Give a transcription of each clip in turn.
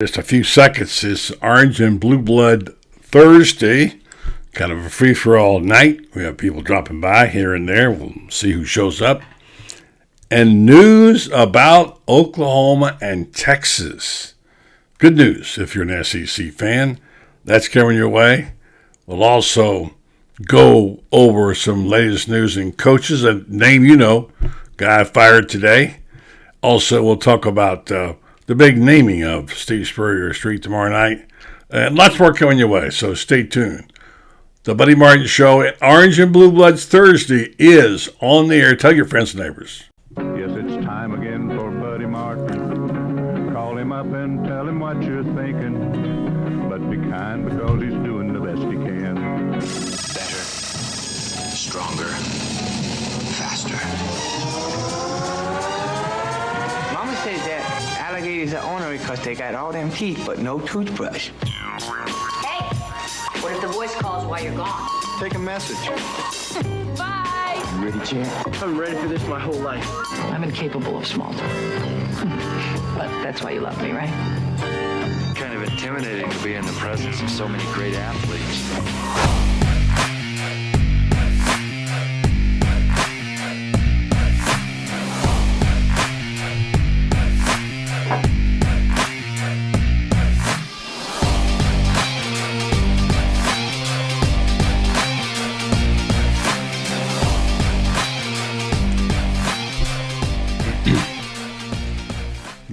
Just a few seconds. It's Orange and Blue Blood Thursday. Kind of a free-for-all night. We have people dropping by here and there. We'll see who shows up. And news about Oklahoma and Texas. Good news if you're an SEC fan. That's coming your way. We'll also go over some latest news in coaches. A name you know, guy fired today. Also, we'll talk about the big naming of Steve Spurrier Street tomorrow night. And lots more coming your way, so stay tuned. The Buddy Martin Show at Orange and Blue Bloods Thursday is on the air. Tell your friends and neighbors. Yes, it's time again for Buddy Martin. Call him up and tell him what you're thinking. But be kind because he's doing the best he can. Better, stronger, faster. Mama says that alligators are ornery because they got all them teeth but no toothbrush. Hey, what if the voice calls while you're gone? Take a message. Bye! You ready, champ? I'm ready for this my whole life. I'm incapable of small talk. But that's why you love me, right? Kind of intimidating to be in the presence of so many great athletes.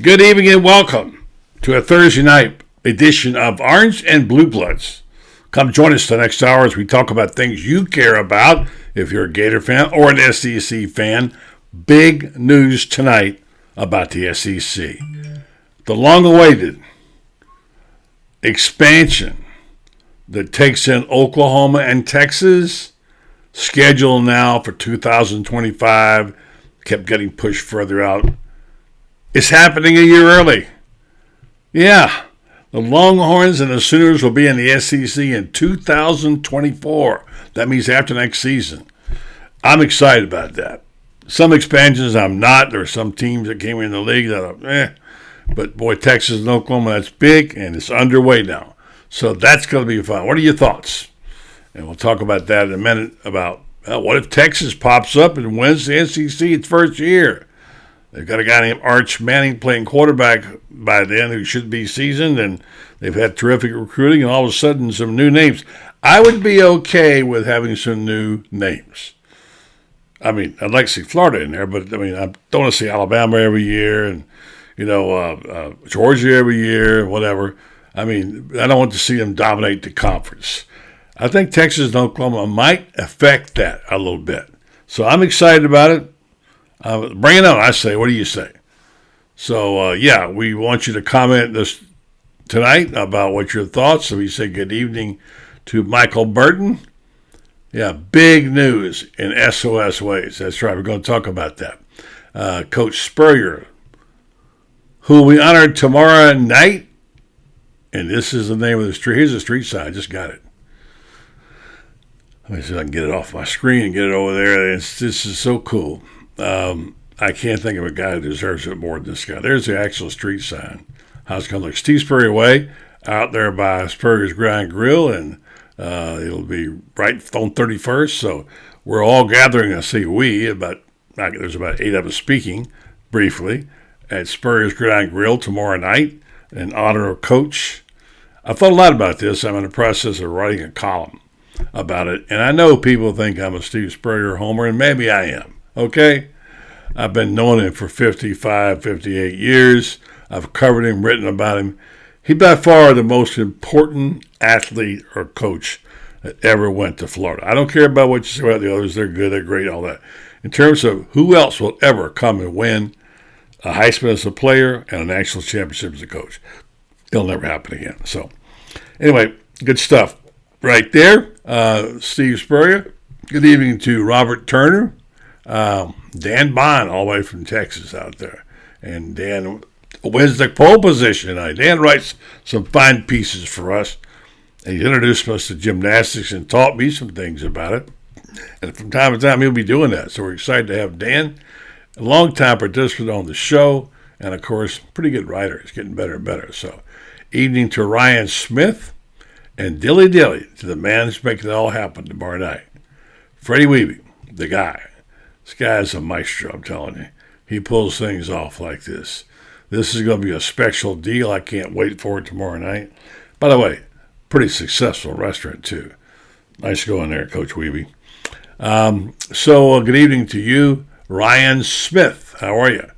Good evening and welcome to a Thursday night edition of Orange and Blue Bloods. Come join us the next hour as we talk about things you care about if you're a Gator fan or an SEC fan. Big news tonight about the SEC. The long-awaited expansion that takes in Oklahoma and Texas, scheduled now for 2025, kept getting pushed further out. It's happening a year early. Yeah, the Longhorns and the Sooners will be in the SEC in 2024. That means after next season. I'm excited about that. Some expansions I'm not. There are some teams that came in the league that are, But boy, Texas and Oklahoma, that's big, and it's underway now. So that's going to be fun. What are your thoughts? And we'll talk about that in a minute about what if Texas pops up and wins the SEC its first year? They've got a guy named Arch Manning playing quarterback by then who should be seasoned, and they've had terrific recruiting, and all of a sudden some new names. I would be okay with having some new names. I mean, I'd like to see Florida in there, but I mean, I don't want to see Alabama every year and, Georgia every year, whatever. I mean, I don't want to see them dominate the conference. I think Texas and Oklahoma might affect that a little bit. So I'm excited about it. Bring it on, I say. What do you say? So, we want you to comment this tonight about what your thoughts. So we say good evening to Michael Burton. Yeah, big news in SOS ways. That's right. We're going to talk about that. Coach Spurrier, who we honored tomorrow night. And this is the name of the street. Here's the street sign. I just got it. Let me see if I can get it off my screen and get it over there. This is so cool. I can't think of a guy who deserves it more than this guy. There's the actual street sign. How it's going to look. Steve Spurrier Way, out there by Spurrier's Grind Grill, and it'll be right on 31st. So we're all gathering. I say there's about 8 of us speaking briefly at Spurrier's Grind Grill tomorrow night in honor of Coach. I thought a lot about this. I'm in the process of writing a column about it, and I know people think I'm a Steve Spurrier homer, and maybe I am. Okay? I've been knowing him for 55, 58 years. I've covered him, written about him. He's by far the most important athlete or coach that ever went to Florida. I don't care about what you say about the others. They're good, they're great, all that. In terms of who else will ever come and win a Heisman as a player and a national championship as a coach, it'll never happen again. So, anyway, good stuff right there. Steve Spurrier. Good evening to Robert Turner. Dan Bond, all the way from Texas out there. And Dan wins the pole position tonight. Dan writes some fine pieces for us. And he introduced us to gymnastics and taught me some things about it. And from time to time, he'll be doing that. So we're excited to have Dan, a long-time participant on the show, and, of course, pretty good writer. He's getting better and better. So Evening to Ryan Smith. And dilly dilly to the man who's making it all happen tomorrow night. Freddie Weeby, the guy. This guy is a maestro, I'm telling you. He pulls things off like this. This is going to be a special deal. I can't wait for it tomorrow night. By the way, pretty successful restaurant, too. Nice going there, Coach Weeby. So good evening to you, Ryan Smith. How are you?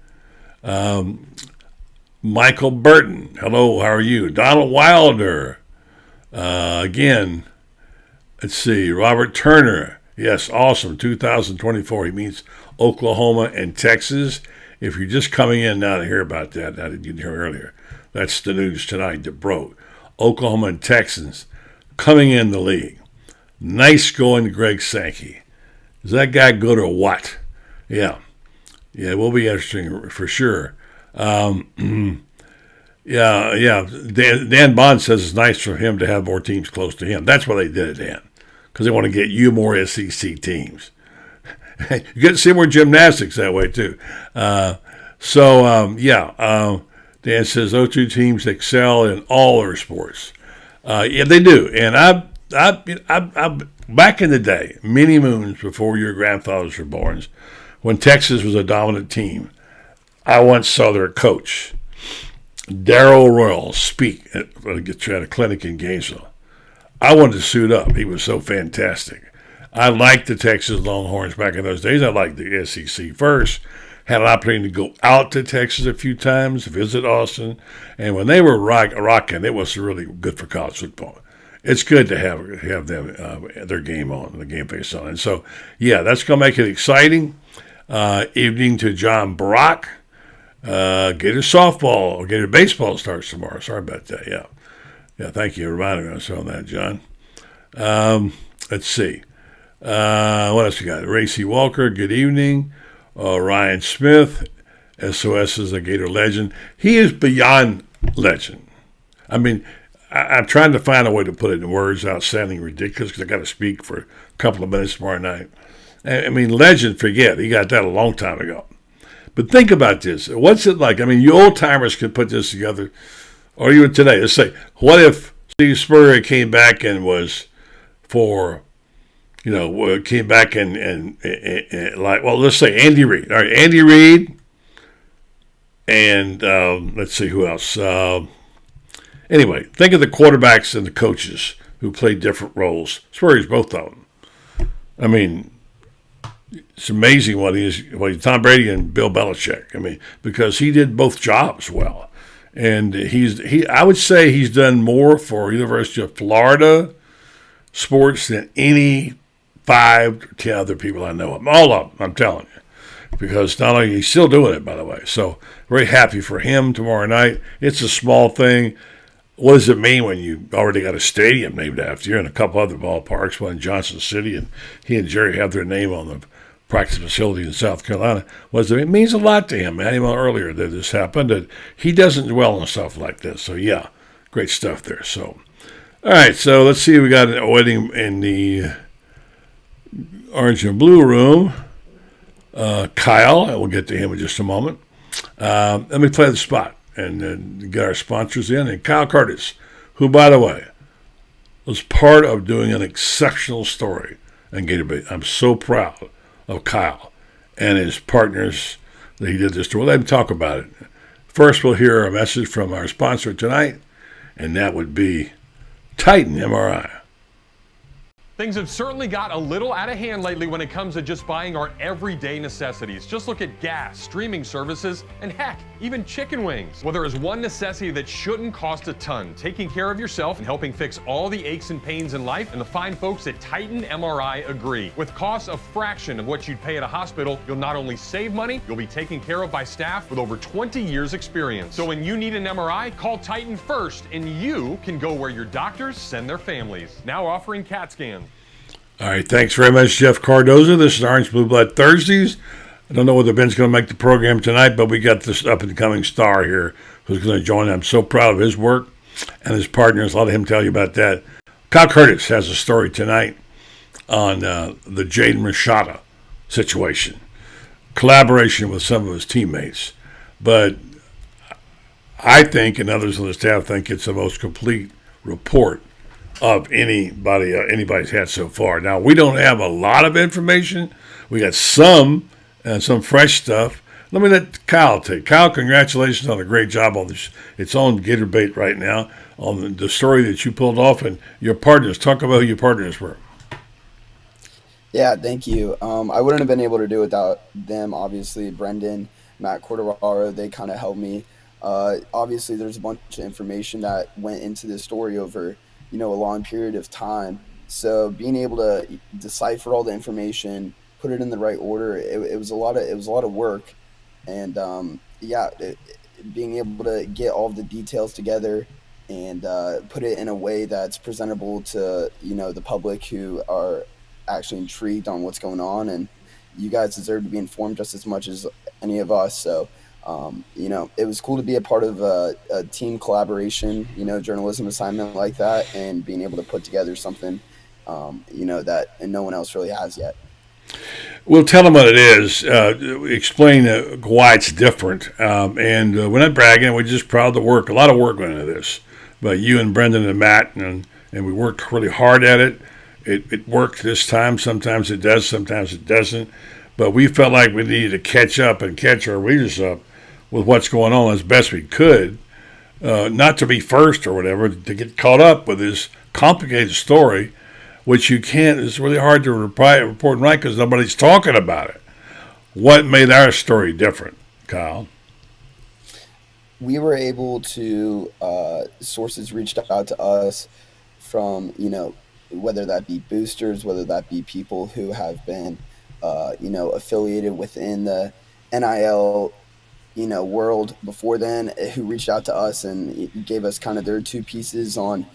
Michael Burton. Hello, how are you? Donald Wilder. Again, let's see. Robert Turner. Yes, awesome. 2024. He meets Oklahoma and Texas. If you're just coming in now to hear about that, I didn't hear earlier. That's the news tonight that broke. Oklahoma and Texans coming in the league. Nice going to Greg Sankey. Is that guy good or what? Yeah, it will be interesting for sure. Yeah. Dan Bond says it's nice for him to have more teams close to him. That's why they did it, Dan, because they want to get you more SEC teams. You get to see more gymnastics that way, too. Dan says those two teams excel in all their sports. Yeah, they do. And I back in the day, many moons before your grandfathers were born, when Texas was a dominant team, I once saw their coach, Darrell Royal, speak at a clinic in Gainesville. I wanted to suit up. He was so fantastic. I liked the Texas Longhorns back in those days. I liked the SEC first. Had an opportunity to go out to Texas a few times, visit Austin. And when they were rocking, it was really good for college football. It's good to have them their game on, the game face on. And so, yeah, that's going to make it exciting. Evening to John Brock. Gator softball or Gator baseball starts tomorrow. Sorry about that. Yeah. Thank you for reminding us on that, John. Let's see. What else we got? Racy Walker. Good evening. Ryan Smith. SOS is a Gator legend. He is beyond legend. I mean, I'm trying to find a way to put it in words without sounding ridiculous because I got to speak for a couple of minutes tomorrow night. I mean, legend, forget. He got that a long time ago. But think about this. What's it like? I mean, you old-timers can put this together, or even today. Let's say, what if Steve Spurrier came back and was for, came back and like, well, let's say Andy Reid. All right, Andy Reid, and let's see who else. Anyway, think of the quarterbacks and the coaches who played different roles. Spurrier's both of them. I mean, it's amazing what Tom Brady and Bill Belichick. I mean, because he did both jobs well, and I would say he's done more for University of Florida sports than any 5 or 10 other people I know of. All of them, I'm telling you, because not only he's still doing it, by the way. So very happy for him tomorrow night. It's a small thing. What does it mean when you already got a stadium named after you and a couple other ballparks, one in Johnson City, and he and Jerry have their name on the practice facility in South Carolina? It means a lot to him. I had him on earlier that this happened, that he doesn't dwell on stuff like this. So, yeah, great stuff there. So, all right, so let's see. We got a wedding in the orange and blue room. Kyle, we'll get to him in just a moment. Let me play the spot and get our sponsors in. And Kyle Curtis, who, by the way, was part of doing an exceptional story in Gator Bay. I'm so proud of Kyle and his partners that he did this story. Let him talk about it. First, we'll hear a message from our sponsor tonight, and that would be Titan MRI. Things have certainly got a little out of hand lately when it comes to just buying our everyday necessities. Just look at gas, streaming services, and heck, even chicken wings. Well, there is one necessity that shouldn't cost a ton: taking care of yourself and helping fix all the aches and pains in life. And the fine folks at Titan MRI agree. With costs a fraction of what you'd pay at a hospital, you'll not only save money, you'll be taken care of by staff with over 20 years experience. So when you need an MRI, call Titan first, and you can go where your doctors send their families. Now offering CAT scans. All right, thanks very much, Jeff Cardoza. This is Orange Blue Blood Thursdays. I don't know whether Ben's going to make the program tonight, but we got this up-and-coming star here who's going to join. I'm so proud of his work and his partners. I'll let him tell you about that. Kyle Curtis has a story tonight on the Jaden Rashada situation, collaboration with some of his teammates. But I think, and others on the staff think, it's the most complete report of anybody's had so far. Now we don't have a lot of information. We got some fresh stuff. Let me let Kyle take. Kyle, congratulations on a great job on this. It's on Gator Bait right now on the story that you pulled off and your partners. Talk about who your partners were. Yeah, thank you. I wouldn't have been able to do it without them. Obviously, Brendan, Matt Cordovaro, they kind of helped me. Obviously, there's a bunch of information that went into this story over, a long period of time. So being able to decipher all the information, put it in the right order, it was a lot of work, and yeah, being able to get all of the details together and put it in a way that's presentable to the public who are actually intrigued on what's going on, and you guys deserve to be informed just as much as any of us. So it was cool to be a part of a team collaboration, journalism assignment like that, and being able to put together something, that no one else really has yet. We'll tell them what it is. Explain why it's different. And we're not bragging. We're just proud to work. A lot of work went into this. But you and Brendan and Matt, and we worked really hard at it. It worked this time. Sometimes it does. Sometimes it doesn't. But we felt like we needed to catch up and catch our readers up with what's going on as best we could. Not to be first or whatever, to get caught up with this complicated story, which you can't. It's really hard to report and write because nobody's talking about it. What made our story different, Kyle? We were able to sources reached out to us from whether that be boosters, whether that be people who have been affiliated within the NIL world before then, who reached out to us and gave us kind of their two pieces on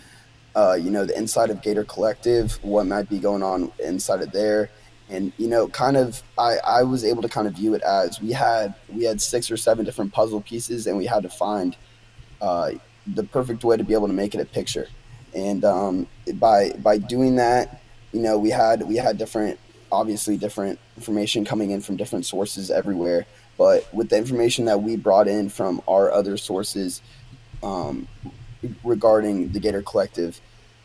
the inside of Gator Collective, what might be going on inside of there. And, kind of, I was able to kind of view it as we had 6 or 7 different puzzle pieces, and we had to find the perfect way to be able to make it a picture. And by doing that, we had different information coming in from different sources everywhere. But with the information that we brought in from our other sources, regarding the Gator Collective,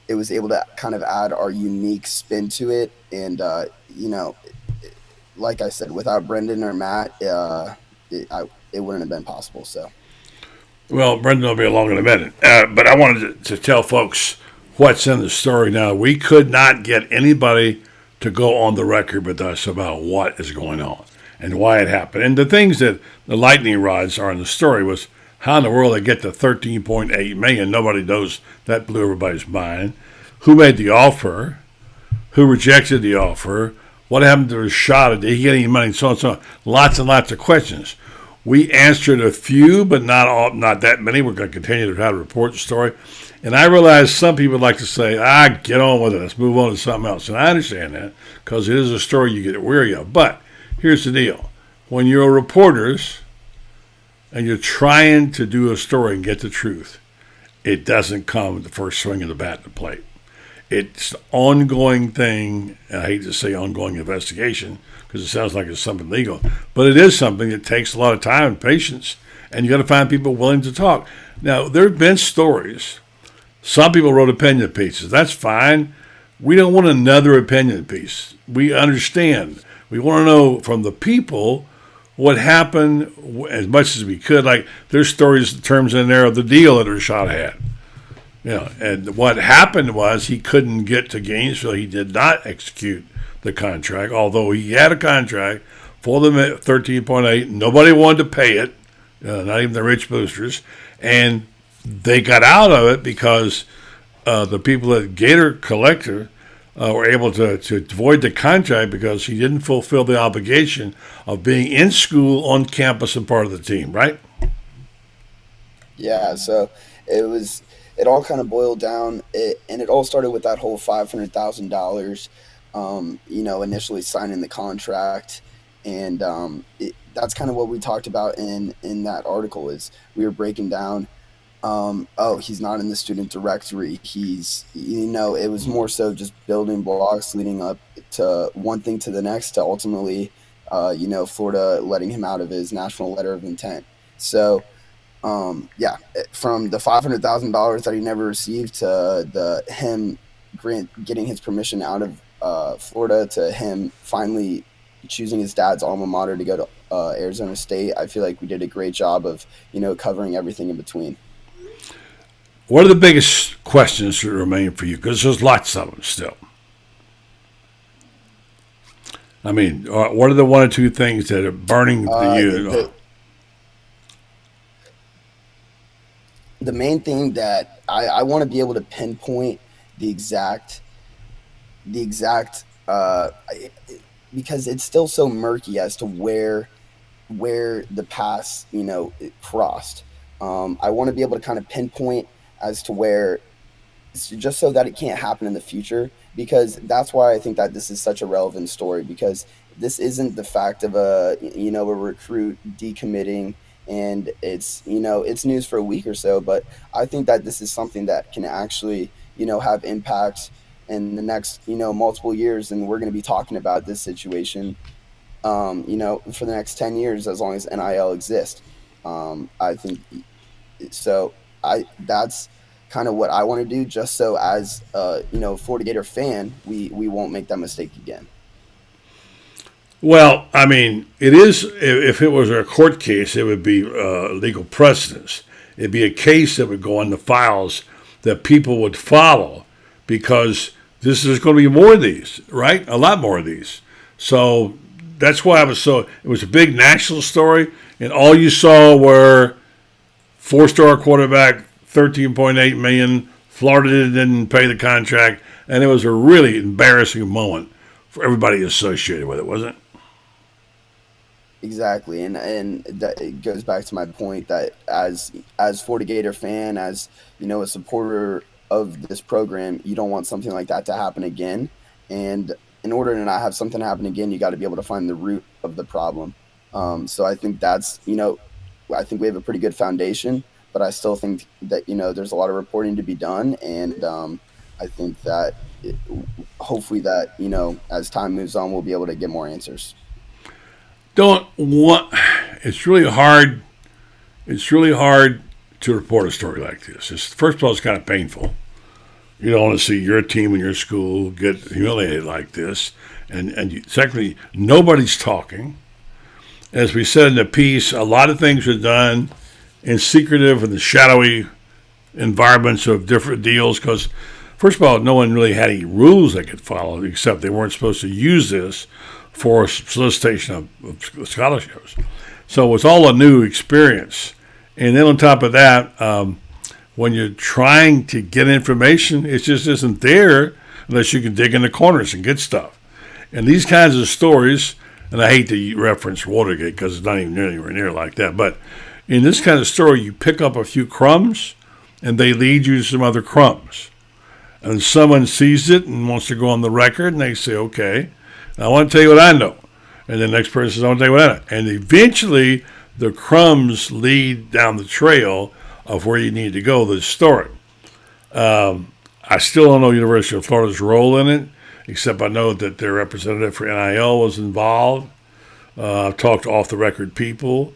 it was able to kind of add our unique spin to it. And, like I said, without Brendan or Matt, it wouldn't have been possible. So, well, Brendan will be along in a minute. But I wanted to tell folks what's in the story now. We could not get anybody to go on the record with us about what is going on and why it happened. And the things that the lightning rods are in the story was how in the world they get to 13.8 million. Nobody knows. That blew everybody's mind. Who made the offer? Who rejected the offer? What happened to Rashad? Did he get any money? So on and so on. Lots and lots of questions. We answered a few, but not that many. We're going to continue to try to report the story. And I realize some people like to say, get on with it. Let's move on to something else. And I understand that because it is a story you get weary of. But here's the deal. When you're reporters and you're trying to do a story and get the truth, it doesn't come with the first swing of the bat to plate. It's an ongoing thing. I hate to say ongoing investigation because it sounds like it's something legal, but it is something that takes a lot of time and patience, and you got to find people willing to talk. Now, there have been stories. Some people wrote opinion pieces. That's fine. We don't want another opinion piece. We understand. We want to know from the people what happened as much as we could. Like there's stories, terms in there of the deal that Rashad had. And what happened was he couldn't get to Gainesville. He did not execute the contract, although he had a contract for the 13.8. Nobody wanted to pay it, not even the rich boosters. And they got out of it because the people at Gator Collector were able to void the contract because he didn't fulfill the obligation of being in school, on campus, and part of the team, right? Yeah, so it all kind of boiled down, and it all started with that whole $500,000, initially signing the contract. And that's kind of what we talked about in that article is we were breaking down, he's not in the student directory. He's, it was more so just building blocks leading up to one thing to the next to ultimately, Florida letting him out of his national letter of intent. So Yeah, from the $500,000 that he never received to the him getting his permission out of Florida to him finally choosing his dad's alma mater to go to Arizona State. I feel like we did a great job of covering everything in between. What are the biggest questions that remain for you? Because there's lots of them still. I mean, what are the one or two things that are burning to you? The main thing that I want to be able to pinpoint the exact because it's still so murky as to where the paths crossed. I want to be able to kind of pinpoint as to where, just so that it can't happen in the future, because that's why I think that this is such a relevant story, because this isn't the fact of a recruit decommitting and it's news for a week or so, but I think that this is something that can actually have impact in the next multiple years, and we're going to be talking about this situation for the next 10 years as long as NIL exists. I think so. That's kind of what I want to do, just so as Florida Gator fan, we won't make that mistake again. Well, I mean, it is. If it was a court case, it would be legal precedence. It'd be a case that would go on the files that people would follow, because there's going to be more of these, right? A lot more of these. So that's why it was a big national story, and all you saw were 4-star quarterback, $13.8 million. Florida didn't pay the contract, and it was a really embarrassing moment for everybody associated with it, wasn't it? Exactly, and that it goes back to my point that as Florida Gator fan, as a supporter of this program, you don't want something like that to happen again. And in order to not have something happen again, you got to be able to find the root of the problem. So I think that's I think we have a pretty good foundation, but I still think that there's a lot of reporting to be done, and I think that hopefully that as time moves on, we'll be able to get more answers. It's really hard. It's really hard to report a story like this. First of all, it's kind of painful. You don't want to see your team and your school get humiliated like this. And secondly, nobody's talking. As we said in the piece, a lot of things are done in secretive and the shadowy environments of different deals, because, first of all, no one really had any rules they could follow, except they weren't supposed to use this for solicitation of scholarships. So it's all a new experience. And then on top of that, when you're trying to get information, it just isn't there unless you can dig in the corners and get stuff. And these kinds of stories, and I hate to reference Watergate because it's not even anywhere near like that, but in this kind of story, you pick up a few crumbs and they lead you to some other crumbs. And someone sees it and wants to go on the record, and they say, okay, I want to tell you what I know. And the next person says, I want to tell you what I know. And eventually, the crumbs lead down the trail of where you need to go, the story. I still don't know University of Florida's role in it, except I know that their representative for NIL was involved. I've talked to off-the-record people,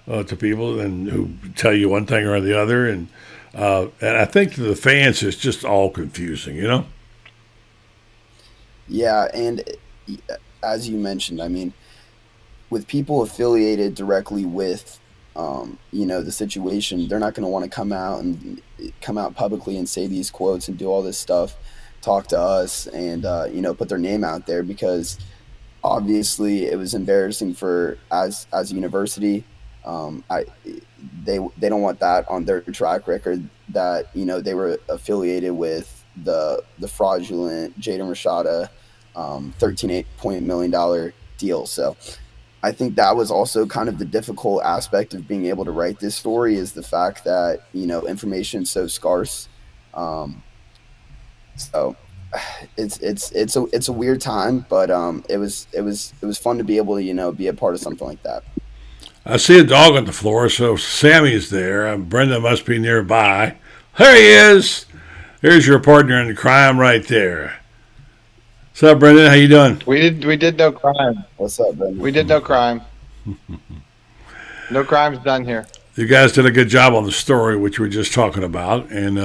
and who tell you one thing or the other. And I think to the fans, it's just all confusing, Yeah, and as you mentioned, I mean, with people affiliated directly with, the situation, they're not going to want to come out publicly and say these quotes and do all this stuff, talk to us, and put their name out there, because obviously it was embarrassing for as a university. They don't want that on their track record, that they were affiliated with the fraudulent Jaden Rashada $13.8 million deal. So I think that was also kind of the difficult aspect of being able to write this story, is the fact that information is so scarce. So it's a weird time, but it was fun to be able to be a part of something like that. I see a dog on the floor, so Sammy's there. Brenda must be nearby. There he is. There's your partner in the crime right there. What's up, Brendan? How you doing? We did no crime. What's up, Brendan? We did no crime. No crime's done here. You guys did a good job on the story, which we were just talking about, and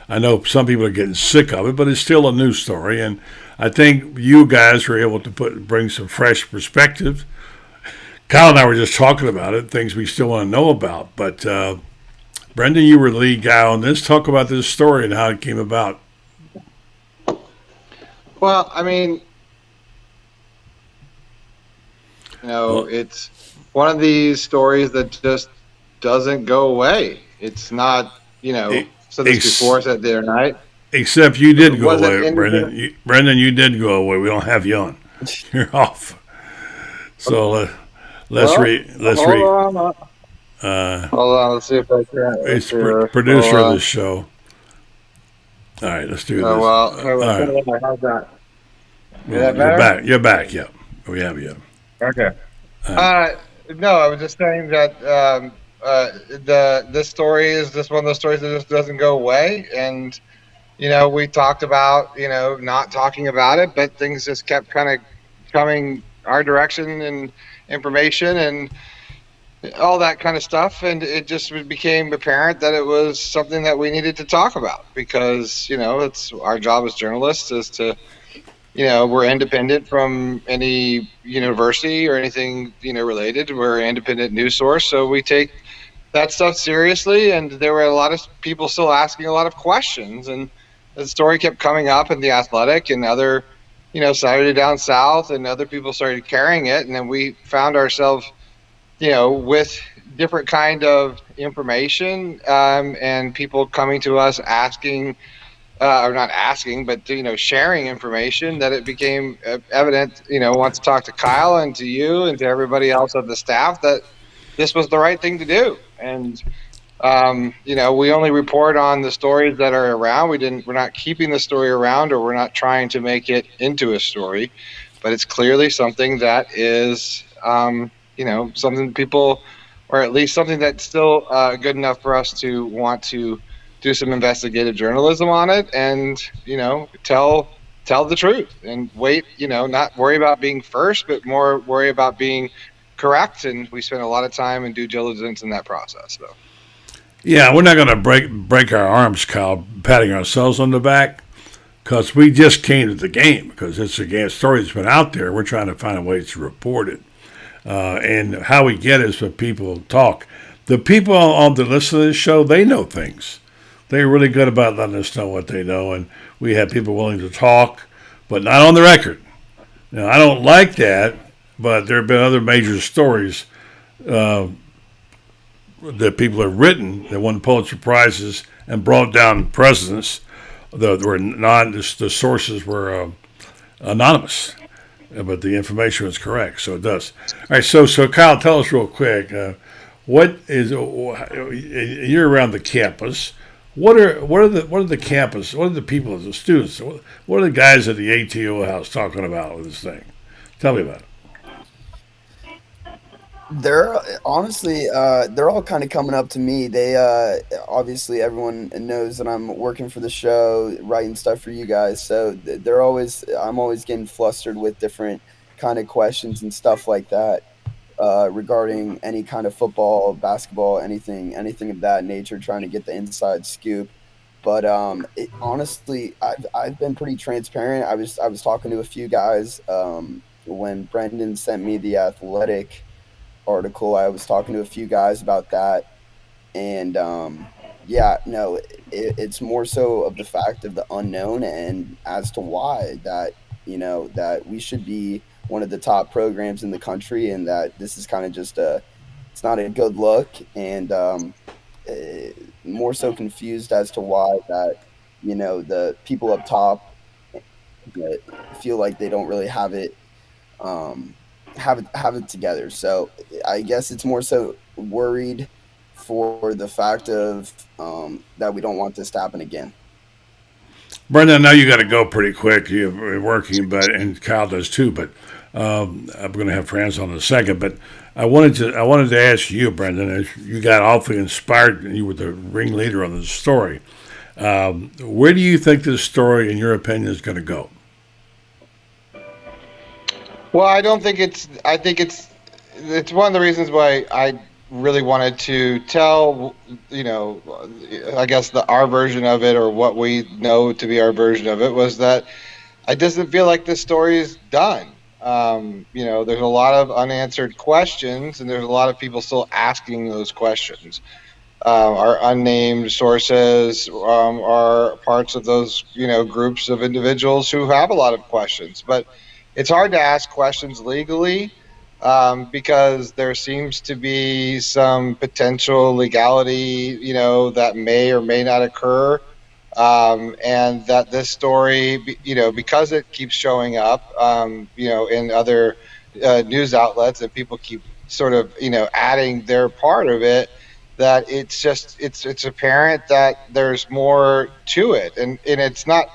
I know some people are getting sick of it, but it's still a new story, and I think you guys were able to bring some fresh perspective. Kyle and I were just talking about it, things we still want to know about. But Brendan, you were the lead guy on this. Talk about this story and how it came about. Well, I mean, it's one of these stories that just doesn't go away. It's not, said this before, said the other night. Except you did go away, Brendan. Brendan, you did go away. We don't have you on. You're off. So let's read. Hold on. Hold on. Let's see if I can. It's producer of this show. All right, let's do this. Well, how's that? Is that better? You're back. Yeah, we have you. Okay. No, I was just saying that this story is just one of those stories that just doesn't go away, and we talked about not talking about it, but things just kept kind of coming our direction and information and all that kind of stuff, and it just became apparent that it was something that we needed to talk about because it's our job as journalists is to we're independent from any university or anything related. We're an independent news source, so we take that stuff seriously, and there were a lot of people still asking a lot of questions, and the story kept coming up in The Athletic and other Saturday Down South, and other people started carrying it, and then we found ourselves with different kind of information, and people coming to us asking, or not asking, but sharing information, that it became evident, once to talk to Kyle and to you and to everybody else of the staff, that this was the right thing to do. And we only report on the stories that are around. We're not keeping the story around, or we're not trying to make it into a story, but it's clearly something that is something people, or at least something that's still good enough for us to want to do some investigative journalism on it, and tell the truth, and wait, not worry about being first, but more worry about being correct. And we spend a lot of time and due diligence in that process. So yeah, we're not going to break our arms, Kyle, patting ourselves on the back, because we just came to the game, because it's a story that's been out there. We're trying to find a way to report it, and how we get it is when people talk. The people on the list of this show, they know things. They're really good about letting us know what they know, and we have people willing to talk, but not on the record. Now, I don't like that, but there have been other major stories that people have written that won Pulitzer Prizes and brought down presidents. The sources were anonymous, but the information was correct, so it does. All right, so Kyle, tell us real quick, you're around the campus. What are the campus? What are the people, the students? What are the guys at the ATO house talking about with this thing? Tell me about it. They're honestly, they're all kind of coming up to me. They obviously everyone knows that I'm working for the show, writing stuff for you guys. So I'm always getting flustered with different kind of questions and stuff like that. Regarding any kind of football, basketball, anything of that nature, trying to get the inside scoop. But honestly, I've been pretty transparent. I was talking to a few guys when Brendan sent me the Athletic article. I was talking to a few guys about that, and it's more so of the fact of the unknown, and as to why that that we should be one of the top programs in the country, and that this is kind of just it's not a good look, and more so confused as to why that the people up top feel like they don't really have it together. So I guess it's more so worried for the fact of that we don't want this to happen again. Brendan, I know you got to go pretty quick. You're working, and Kyle does too. But I'm going to have Franz on in a second. But I wanted to ask you, Brendan, as you got awfully inspired, and you were the ringleader on this story. Where do you think this story, in your opinion, is going to go? Well, I don't think it's. I think it's one of the reasons why I really wanted to tell, I guess our version of it, or what we know to be our version of it, was that I doesn't feel like this story is done. There's a lot of unanswered questions, and there's a lot of people still asking those questions. Our unnamed sources are parts of those, groups of individuals who have a lot of questions. But it's hard to ask questions legally because there seems to be some potential legality, that may or may not occur. And that this story, because it keeps showing up, in other news outlets, and people keep sort of, adding their part of it, that it's apparent that there's more to it, and it's not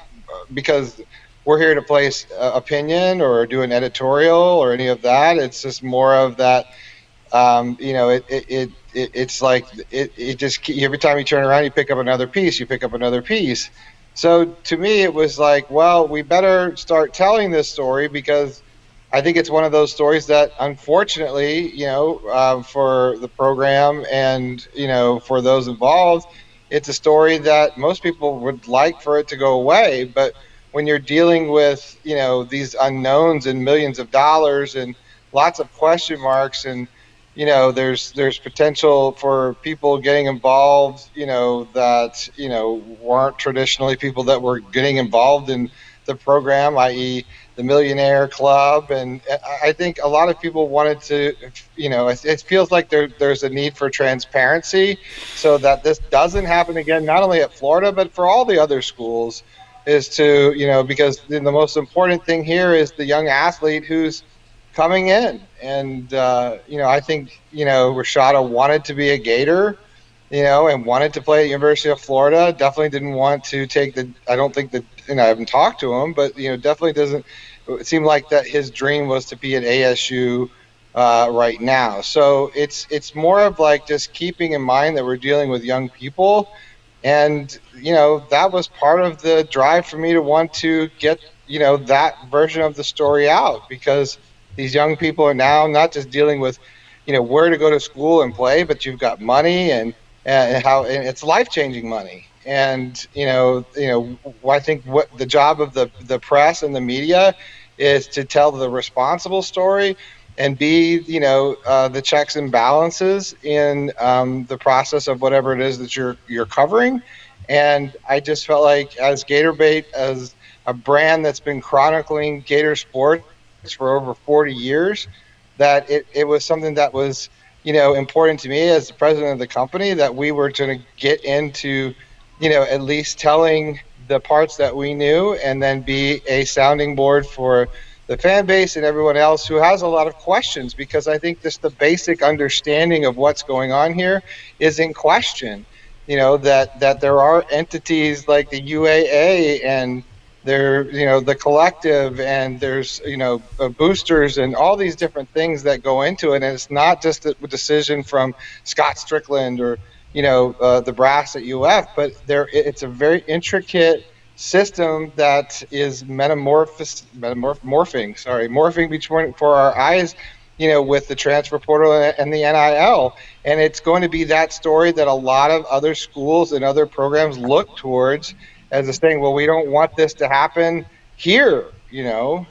because we're here to place opinion or do an editorial or any of that. It's just more of that. It's like it just, every time you turn around, you pick up another piece. You pick up another piece. So to me, it was like, well, we better start telling this story, because I think it's one of those stories that, unfortunately, for the program and, for those involved, it's a story that most people would like for it to go away. But when you're dealing with, these unknowns and millions of dollars and lots of question marks, and, there's potential for people getting involved, that, weren't traditionally people that were getting involved in the program, i.e. the Millionaire Club. And I think a lot of people wanted to, it feels like there's a need for transparency so that this doesn't happen again, not only at Florida, but for all the other schools, is to, because the most important thing here is the young athlete who's coming in. And, I think, Rashada wanted to be a Gator, and wanted to play at University of Florida. Definitely didn't want to take I don't think that, I haven't talked to him, but, definitely doesn't seem like that his dream was to be at ASU right now. So it's more of like just keeping in mind that we're dealing with young people. And, that was part of the drive for me to want to get, that version of the story out, because these young people are now not just dealing with, where to go to school and play, but you've got money and and it's life-changing money. And, I think what the job of the press and the media is to tell the responsible story and be, the checks and balances in the process of whatever it is that you're covering. And I just felt like, as GatorBait, as a brand that's been chronicling Gator sports for over 40 years, that it was something that was, important to me as the president of the company, that we were going to get into, at least telling the parts that we knew, and then be a sounding board for the fan base and everyone else who has a lot of questions, because I think just the basic understanding of what's going on here is in question. That there are entities like the UAA, and there, the collective, and there's, boosters, and all these different things that go into it. And it's not just a decision from Scott Strickland or, the brass at UF, but it's a very intricate system that is morphing before our eyes, with the transfer portal and the NIL. And it's going to be that story that a lot of other schools and other programs look towards as a saying, well, we don't want this to happen here, and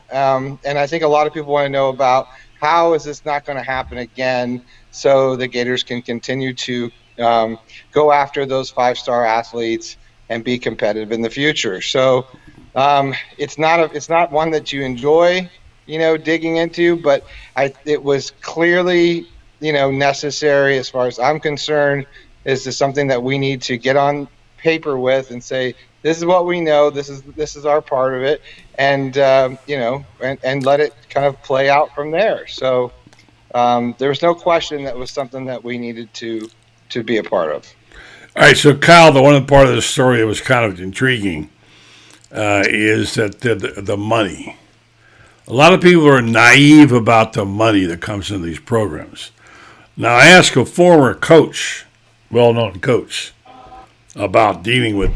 I think a lot of people want to know about, how is this not going to happen again, so the Gators can continue to go after those 5-star athletes and be competitive in the future. So it's not one that you enjoy, digging into, but it was clearly, necessary, as far as I'm concerned. Is this something that we need to get on paper with and say, this is what we know, this is our part of it, and and let it kind of play out from there. So there was no question that was something that we needed to be a part of. All right, so Kyle, the one part of the story that was kind of intriguing is that the money. A lot of people are naive about the money that comes into these programs. Now, I asked a former coach, well-known coach, about dealing with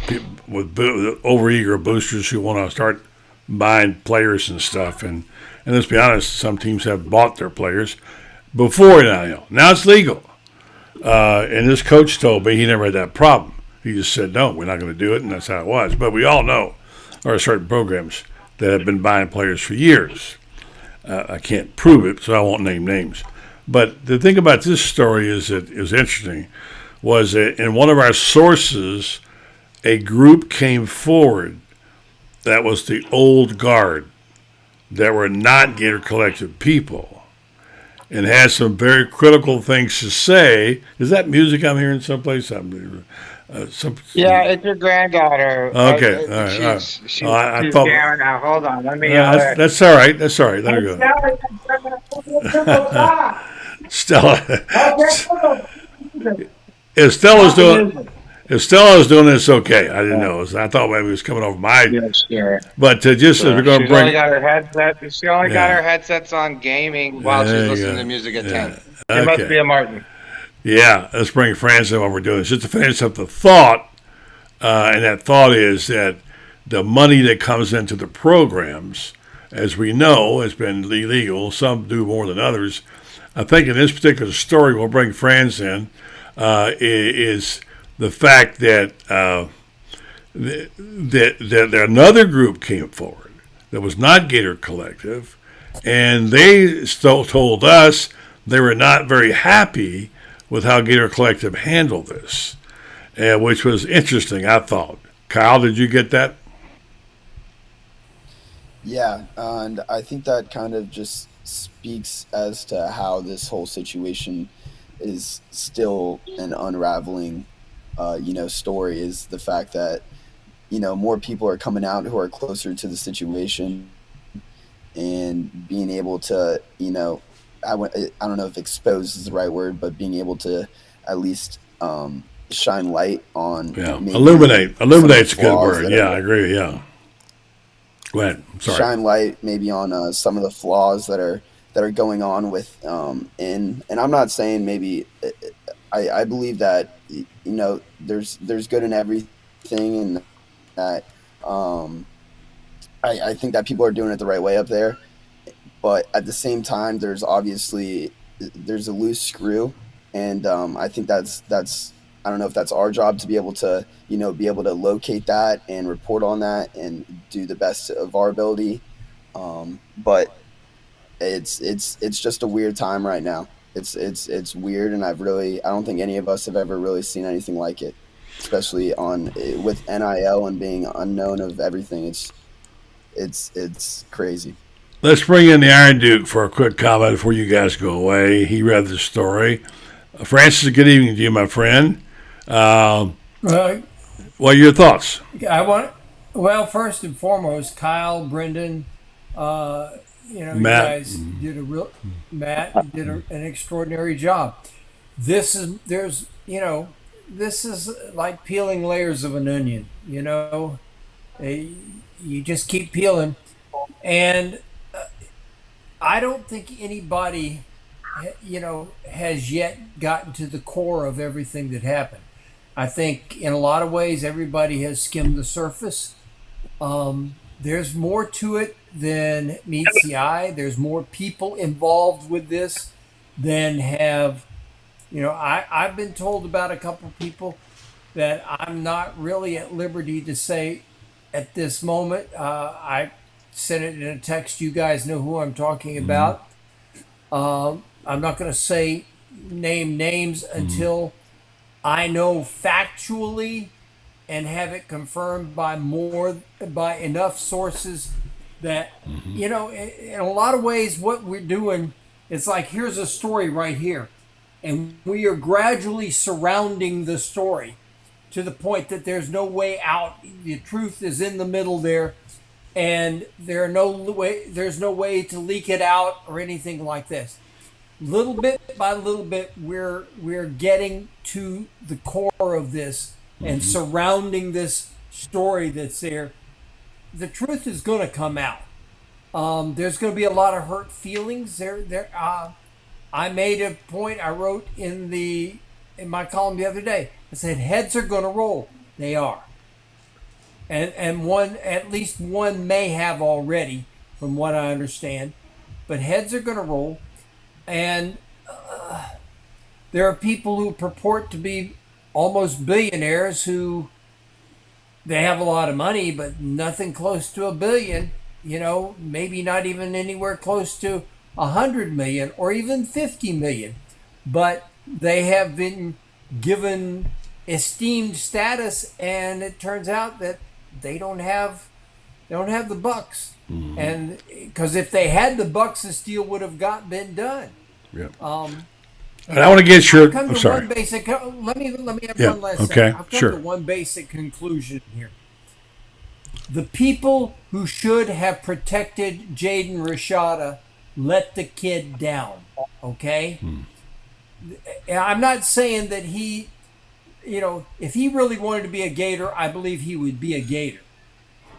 overeager boosters who want to start buying players and stuff. And let's be honest, some teams have bought their players before NIL. Now it's legal. And this coach told me he never had that problem. He just said, no, we're not going to do it, and that's how it was. But we all know there are certain programs that have been buying players for years. I can't prove it, so I won't name names. But the thing about this story is that it was interesting, was that in one of our sources, a group came forward that was the old guard that were not Gator Collective people and had some very critical things to say. Is that music I'm hearing someplace? Yeah, it's your granddaughter. Okay, all right. All right. She's I thought down now. Hold on, let me. that's all right. That's all right. Let her go. Stella. If Stella's doing this, okay. I didn't know. I thought maybe it was coming over my. Yes, sure. But just as we're going to She's bring. only got her headset. She only got her headsets on gaming while she's listening to music at 10. It must be a Martin. Yeah, let's bring Francis in while we're doing this. Just to finish up the thought, and that thought is that the money that comes into the programs, as we know, has been illegal. Some do more than others. I think in this particular story, we'll bring Franz in, is the fact that that another group came forward that was not Gator Collective, and they still told us they were not very happy with how Gator Collective handled this, which was interesting, I thought. Kyle, did you get that? Yeah, and I think that kind of just speaks as to how this whole situation is still an unraveling, story, is the fact that, more people are coming out who are closer to the situation and being able to, I don't know if expose is the right word, but being able to at least shine light on. Yeah, illuminate's a good word. Yeah, I agree. Yeah. Go ahead. I'm sorry. Shine light maybe on some of the flaws that are going on with and I'm not saying maybe I believe that there's good in everything, and that I think that people are doing it the right way up there, but at the same time there's a loose screw, and I think that's I don't know if that's our job to be able to locate that and report on that and do the best of our ability, but it's just a weird time right now. It's weird, and I don't think any of us have ever really seen anything like it, especially with NIL and being unknown of everything. It's crazy. Let's bring in the Iron Duke for a quick comment before you guys go away. He read the story. Francis, good evening to you, my friend. What are your thoughts? First and foremost, Kyle, Brendan, Matt. You guys did Matt did an extraordinary job. This is like peeling layers of an onion. You just keep peeling, and I don't think anybody, has yet gotten to the core of everything that happened. I think in a lot of ways everybody has skimmed the surface. There's more to it than meets the eye. There's more people involved with this than have, I've been told about a couple people that I'm not really at liberty to say at this moment. I sent it in a text. You guys know who I'm talking about. I'm not going to name names until I know factually and have it confirmed by enough sources that, in a lot of ways what we're doing, it's like, here's a story right here. And we are gradually surrounding the story to the point that there's no way out. The truth is in the middle there, and there's no way to leak it out or anything like this. Little bit by little bit, we're getting to the core of this and surrounding this story that's there. The truth is going to come out. There's going to be a lot of hurt feelings there. I made a point. I wrote in my column the other day. I said heads are going to roll. They are, and at least one may have already, from what I understand. But heads are going to roll, and there are people who purport to be almost billionaires who they have a lot of money, but nothing close to $1 billion. Maybe not even anywhere close to 100 million or even 50 million. But they have been given esteemed status, and it turns out that they don't have the bucks. Mm-hmm. And because if they had the bucks, this deal would have been done. Yeah. And I want to get your. I'm sorry. One basic. Let me have Yeah, one last. okay, Second. I've come sure. to one basic conclusion here. The people who should have protected Jaden Rashada let the kid down. Okay. I'm not saying that he, if he really wanted to be a Gator, I believe he would be a Gator.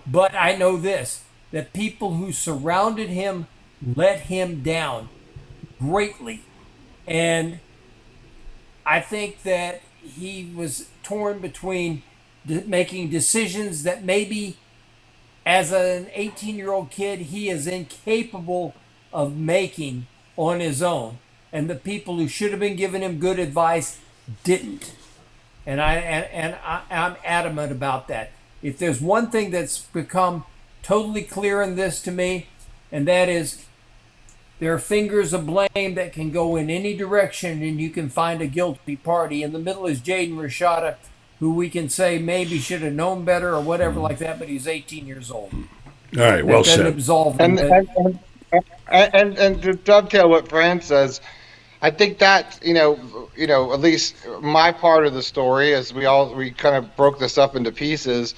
But I know this, that people who surrounded him let him down greatly. And I think that he was torn between making decisions that maybe as an 18-year-old kid he is incapable of making on his own. And the people who should have been giving him good advice didn't. And I'm adamant about that. If there's one thing that's become totally clear in this to me, and that is there are fingers of blame that can go in any direction, and you can find a guilty party. In the middle is Jaden Rashada, who we can say maybe should have known better or whatever like that, but he's 18 years old. All right, well said. Absolve him. And to dovetail what Fran says, I think that at least my part of the story, as we kind of broke this up into pieces,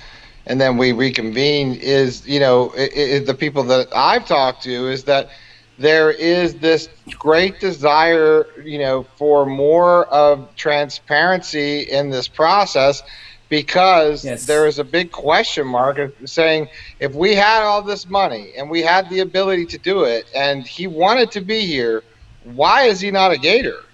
and then we reconvened, is the people that I've talked to is that there is this great desire, for more of transparency in this process, because there is a big question mark of saying, if we had all this money and we had the ability to do it, and he wanted to be here, why is he not a Gator?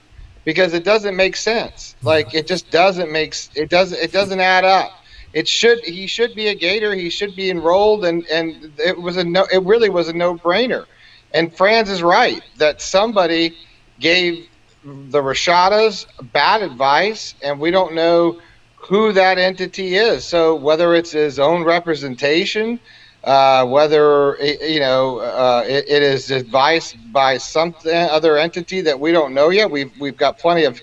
Because it doesn't make sense. Like, it just doesn't it doesn't add up. He should be a Gator. He should be enrolled, and it really was a no-brainer. And Franz is right that somebody gave the Rashadas bad advice, and we don't know who that entity is. So whether it's his own representation, whether it is advice by some other entity that we don't know yet. We've got plenty of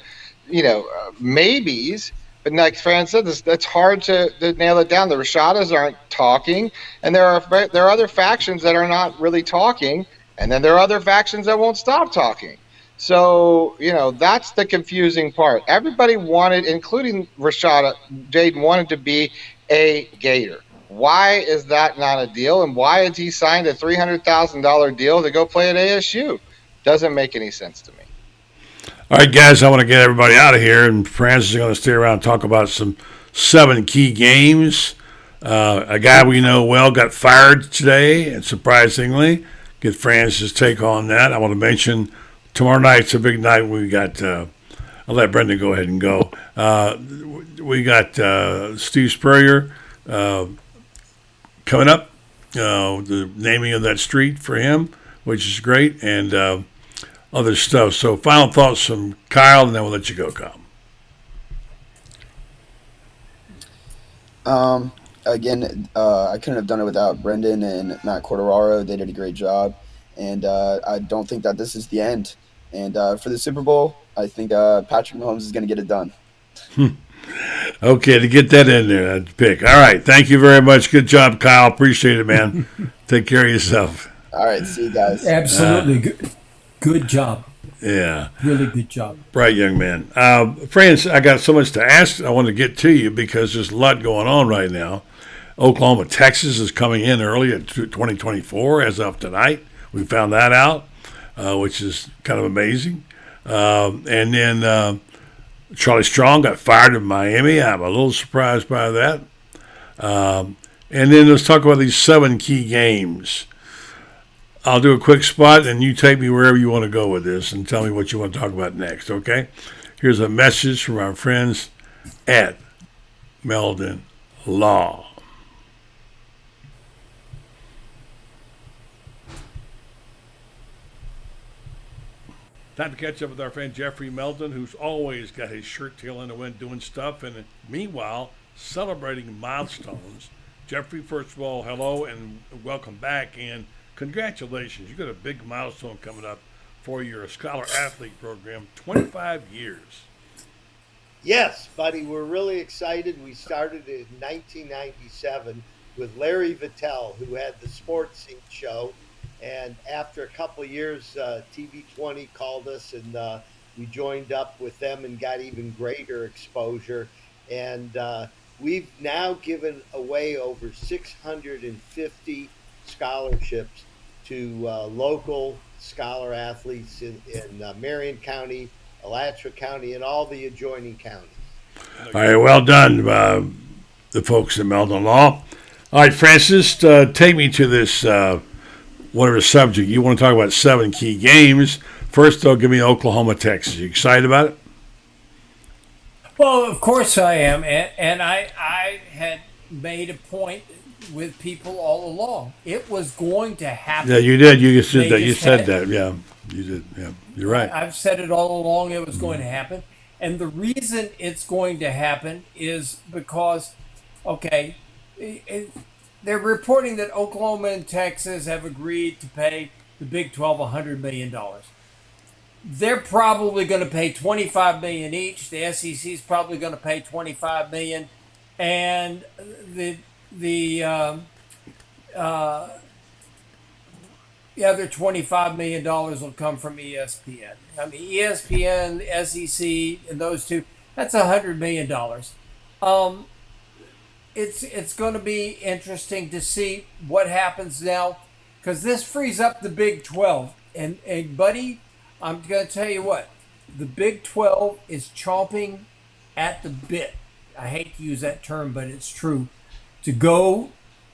maybes. But like Fran said, that's hard to nail it down. The Rashadas aren't talking, and there are other factions that are not really talking. And then there are other factions that won't stop talking. So, that's the confusing part. Everybody wanted, including Rashada, Jaden wanted to be a Gator. Why is that not a deal? And why has he signed a $300,000 deal to go play at ASU? Doesn't make any sense to me. All right, guys, I want to get everybody out of here. And Francis is going to stay around and talk about some 7 key games. A guy we know well got fired today, and surprisingly, get Francis' take on that. I want to mention tomorrow night's a big night. We got, I'll let Brendan go ahead and go. We got Steve Spurrier coming up, the naming of that street for him, which is great, and other stuff. So final thoughts from Kyle, and then we'll let you go, Kyle. Again, I couldn't have done it without Brendan and Matt Corderaro. They did a great job. And I don't think that this is the end. And for the Super Bowl, I think Patrick Mahomes is going to get it done. Okay, to get that in there, that pick. All right, thank you very much. Good job, Kyle. Appreciate it, man. Take care of yourself. All right, see you guys. Absolutely. Good job. Yeah. Really good job. Bright young man. Friends, I got so much to ask. I want to get to you because there's a lot going on right now. Oklahoma, Texas is coming in early at 2024 as of tonight. We found that out, which is kind of amazing. And then Charlie Strong got fired in Miami. I'm a little surprised by that. And then let's talk about these 7 key games. I'll do a quick spot, and you take me wherever you want to go with this and tell me what you want to talk about next, okay? Here's a message from our friends at Meldon Law. Time to catch up with our friend Jeffrey Melton, who's always got his shirt tail in the wind doing stuff, and meanwhile, celebrating milestones. Jeffrey, first of all, hello and welcome back, and congratulations. You got a big milestone coming up for your Scholar Athlete program, 25 years. Yes, buddy, we're really excited. We started in 1997 with Larry Vittel, who had the Sports Scene show. And after a couple of years, TV20 called us, and we joined up with them and got even greater exposure. And we've now given away over 650 scholarships to local scholar athletes in Marion County, Alachua County, and all the adjoining counties. All right, well done, the folks at Melton Law. All right, Francis, take me to this whatever subject. You want to talk about 7 key games. First, though, give me Oklahoma, Texas. You excited about it? Well, of course I am, and I had made a point with people all along. It was going to happen. Yeah, you did. You said that. You said that. Yeah, you did. Yeah, you're right. I've said it all along. It was going to happen, and the reason it's going to happen is because, okay, they're reporting that Oklahoma and Texas have agreed to pay the Big 12 $100 million. They're probably going to pay $25 million each. The SEC is probably going to pay $25 million, and the other $25 million will come from ESPN. I mean, ESPN, SEC, and those two, that's $100 million. It's going to be interesting to see what happens now, because this frees up the Big 12. And buddy, I'm going to tell you what, the Big 12 is chomping at the bit. I hate to use that term, but it's true. To go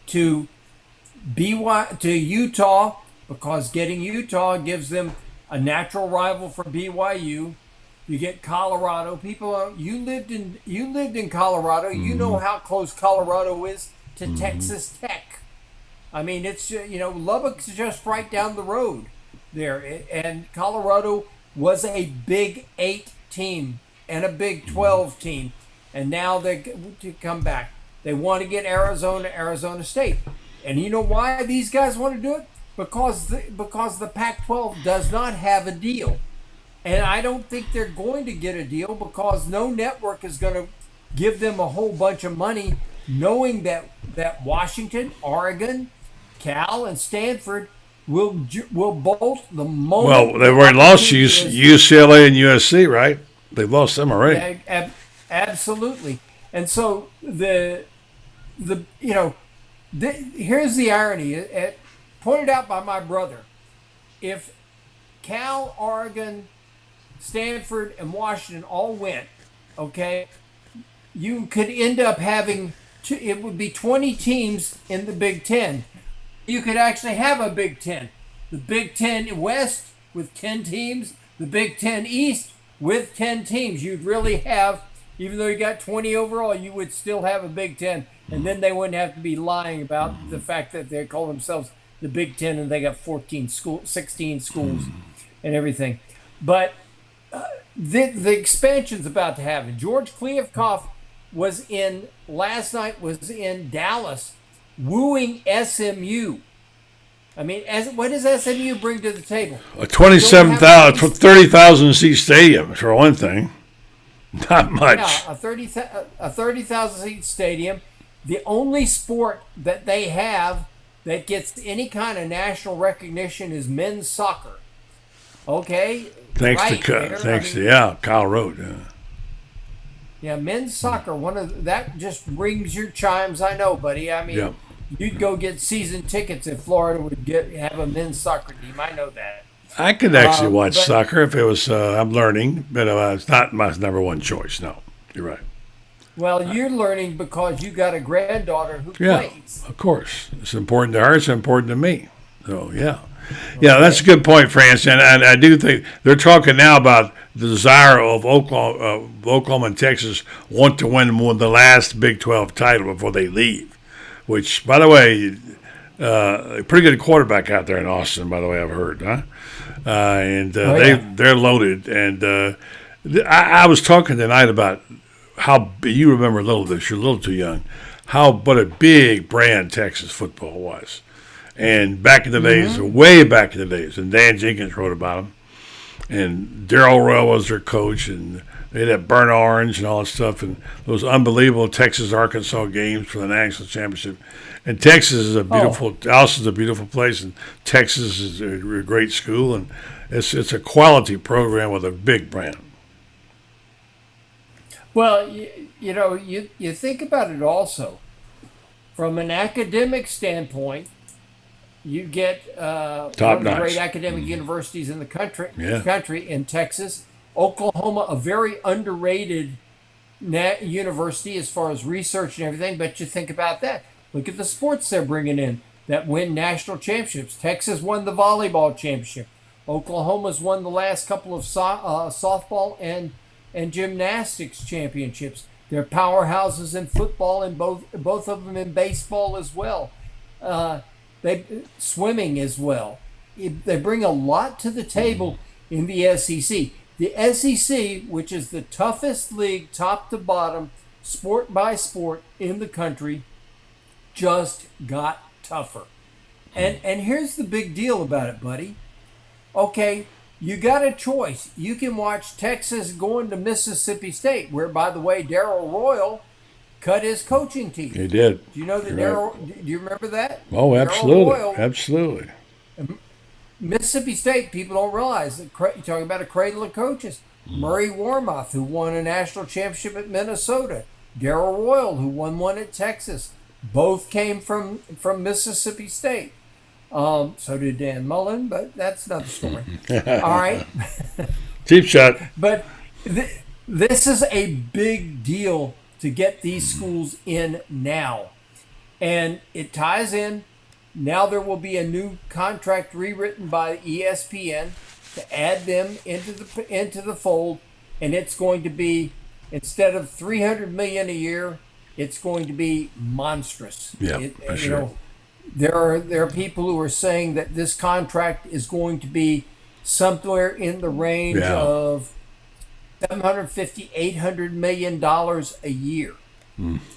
to Utah, because getting Utah gives them a natural rival for BYU. You get Colorado. You lived in Colorado. You know how close Colorado is to Texas Tech. I mean, it's Lubbock's just right down the road there, and Colorado was a Big 8 team and a Big 12 team, and now they to come back. They want to get Arizona State, and you know why these guys want to do it? Because the Pac-12 does not have a deal. And I don't think they're going to get a deal, because no network is going to give them a whole bunch of money, knowing that Washington, Oregon, Cal, and Stanford will bolt the moment. Well, they've already lost UCLA and USC, right? They've lost them already. Absolutely. And so here's the irony, pointed out by my brother. If Cal, Oregon, Stanford, and Washington all went, okay, you could end up having, it would be 20 teams in the Big Ten. You could actually have a Big Ten. The Big Ten West with 10 teams, the Big Ten East with 10 teams. You'd really have, even though you got 20 overall, you would still have a Big Ten. And then they wouldn't have to be lying about the fact that they call themselves the Big Ten and they got 16 schools and everything. But the expansion's about to happen. George Kliavkoff last night was in Dallas wooing SMU. I mean, what does SMU bring to the table? A 30,000 seat stadium, for one thing. Not much. Yeah, a 30,000 seat stadium. The only sport that they have that gets any kind of national recognition is men's soccer. Okay? Thanks to Kyle Road. Yeah, men's soccer, that just rings your chimes, I know, buddy. I mean, you'd go get season tickets if Florida would have a men's soccer team. I know that. I could actually watch soccer if it was, I'm learning, but it's not my number one choice. No, you're right. Well, you're learning because you got a granddaughter who plays. Of course. It's important to her. It's important to me. So, yeah. Yeah, that's a good point, France. And I do think they're talking now about the desire of Oklahoma and Texas want to win the last Big 12 title before they leave, which, by the way, a pretty good quarterback out there in Austin, by the way, I've heard. Huh? Oh, yeah. they're loaded. And I was talking tonight about how you remember a little of this. You're a little too young. What a big brand Texas football was. And back in the days, way back in the days, and Dan Jenkins wrote about them. And Darrell Royal was their coach, and they had that burnt orange and all that stuff, and those unbelievable Texas-Arkansas games for the national championship. And Texas is a beautiful, Dallas is a beautiful place, and Texas is a great school, and it's a quality program with a big brand. Well, you think about it also from an academic standpoint. You get one of the great academic universities in the country in Texas, Oklahoma, a very underrated university as far as research and everything. But you think about that. Look at the sports they're bringing in that win national championships. Texas won the volleyball championship. Oklahoma's won the last couple of softball and gymnastics championships. They're powerhouses in football and both of them in baseball as well. They swimming as well. They bring a lot to the table in the SEC. The SEC, which is the toughest league, top to bottom, sport by sport in the country, just got tougher. And here's the big deal about it, buddy. Okay, you got a choice. You can watch Texas going to Mississippi State, where, by the way, Darrell Royal cut his coaching teeth. He did. Do you know that Darrell? Do you remember that? Oh, absolutely, absolutely. Mississippi State, people don't realize that you're talking about a cradle of coaches. Murray Warmoth, who won a national championship at Minnesota. Darrell Royal, who won one at Texas. Both came from Mississippi State. So did Dan Mullen, but that's another story. All right. Cheap shot. But this is a big deal to get these schools in now. And it ties in. Now there will be a new contract rewritten by ESPN to add them into the fold. And it's going to be, instead of $300 million a year, it's going to be monstrous. Yeah, for sure. There are people who are saying that this contract is going to be somewhere in the range of $750, $800 million a year,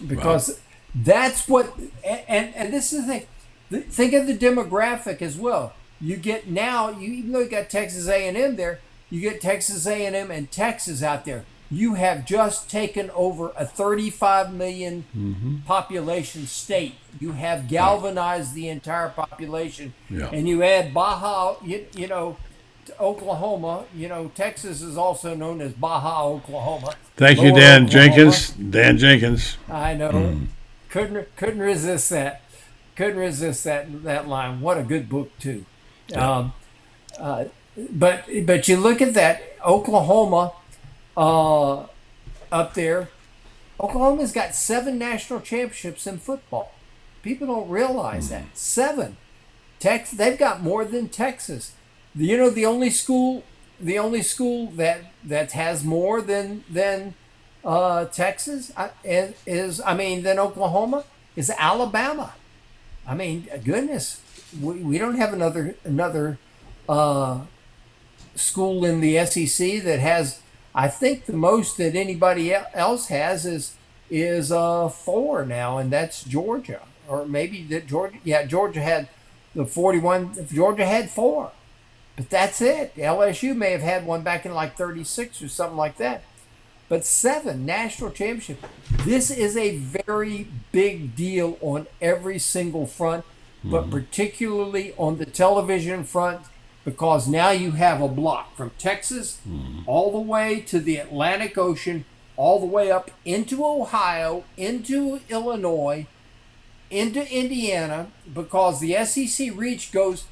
because that's what. And this is the thing. Think of the demographic as well. You get now, even though you got Texas A&M there, you get Texas A&M and Texas out there. You have just taken over a 35 million population state. You have galvanized the entire population, and you add Baja, to Oklahoma. Texas is also known as Baja, Oklahoma. Thank you, Dan Jenkins. Dan Jenkins. I know. Couldn't resist that. Couldn't resist that line. What a good book too. But you look at that Oklahoma. Up there, Oklahoma's got 7 national championships in football. People don't realize that. 7. They've got more than Texas. The only school that has more than Texas than Oklahoma is Alabama. I mean, goodness, we don't have another school in the SEC that has. I think the most that anybody else has is 4 now, and that's Georgia, or maybe that Georgia. Yeah, Georgia had the 41. Georgia had 4, but that's it. LSU may have had one back in like 36 or something like that, but 7 national championships. This is a very big deal on every single front, but particularly on the television front. Because now you have a block from Texas all the way to the Atlantic Ocean, all the way up into Ohio, into Illinois, into Indiana, because the SEC reach goes,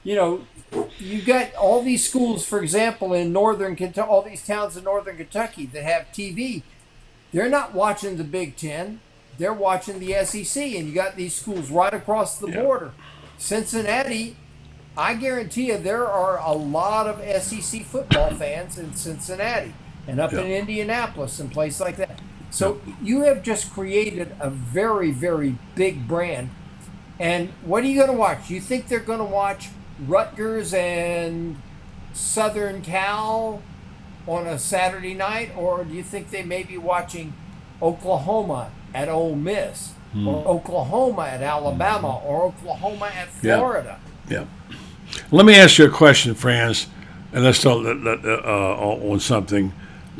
you've got all these schools, for example, in northern Kentucky, all these towns in northern Kentucky that have TV. They're not watching the Big Ten. They're watching the SEC, and you got these schools right across the border. Cincinnati, I guarantee you there are a lot of SEC football fans in Cincinnati and up in Indianapolis and places like that. So you have just created a very, very big brand. And what are you going to watch? You think they're going to watch Rutgers and Southern Cal on a Saturday night, or do you think they may be watching Oklahoma at Ole Miss, or Oklahoma at Alabama, or Oklahoma at Florida? Yeah. Let me ask you a question, Franz, and let's talk on something.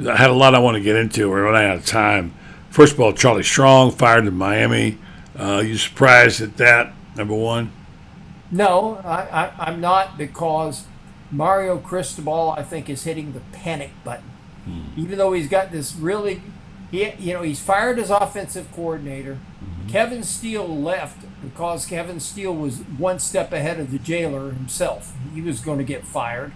I had a lot I want to get into. We're running out of time. First of all, Charlie Strong fired in Miami. You surprised at that, number one? No, I'm not, because Mario Cristobal, I think, is hitting the panic button. Even though he's got this really, he's fired as offensive coordinator. Kevin Steele left because Kevin Steele was one step ahead of the jailer himself. He was going to get fired.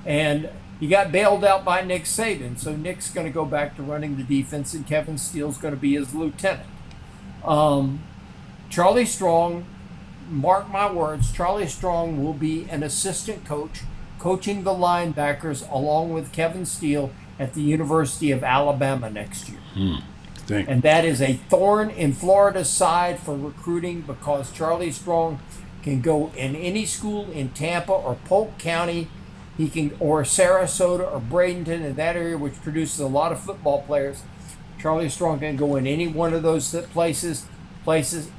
And he got bailed out by Nick Saban. So Nick's going to go back to running the defense, and Kevin Steele's going to be his lieutenant. Charlie Strong, mark my words, Charlie Strong will be an assistant coach coaching the linebackers along with Kevin Steele at the University of Alabama next year. And that is a thorn in Florida's side for recruiting, because Charlie Strong can go in any school in Tampa or Polk County. He can, or Sarasota or Bradenton, in that area, which produces a lot of football players. Charlie Strong can go in any one of those places,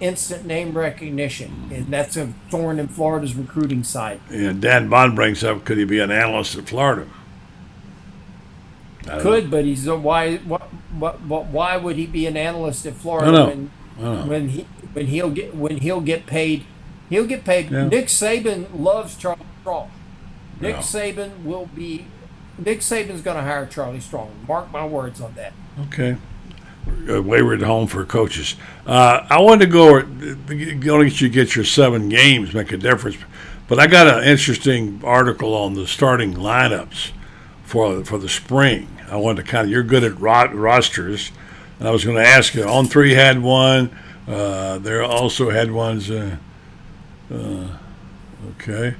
instant name recognition, and that's a thorn in Florida's recruiting side. Yeah, Dan Bond brings up, could he be an analyst at Florida? Could, but he's why would he be an analyst at Florida when he'll get paid? He'll get paid. Yeah. Nick Saban loves Charlie Strong. Nick Saban's going to hire Charlie Strong. Mark my words on that. Okay. Wayward home for coaches. I wanted to go get you get your 7 games, make a difference. But I got an interesting article on the starting lineups for the spring. I wanted to you're good at rosters, and I was going to ask you. On 3 had one. There also had ones. Okay.